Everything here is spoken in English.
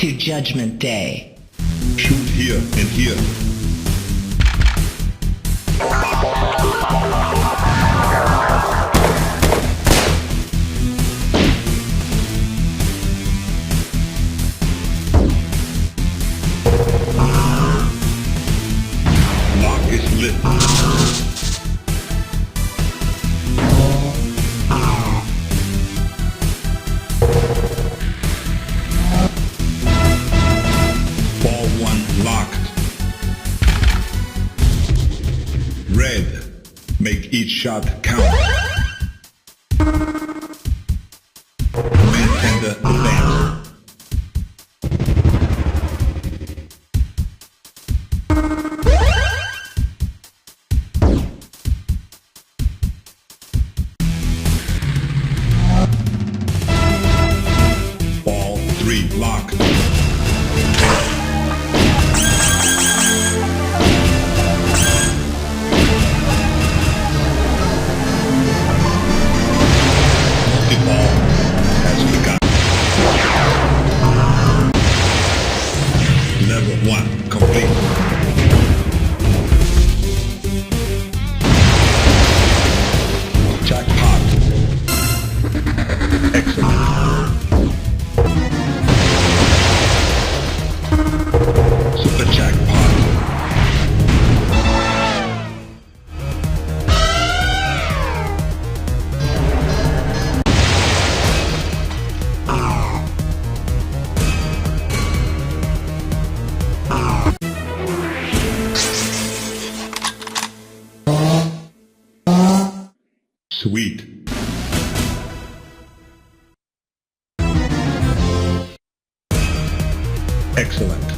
to Judgment Day. Shoot here and here. Lock is lit. Ball 1 locked. Red, make each shot count. Main tender advance. Ball 3 locked. Multi-ball has begun. Level 1 complete. Jackpot. Excellent. Super jackpot. Sweet. Excellent.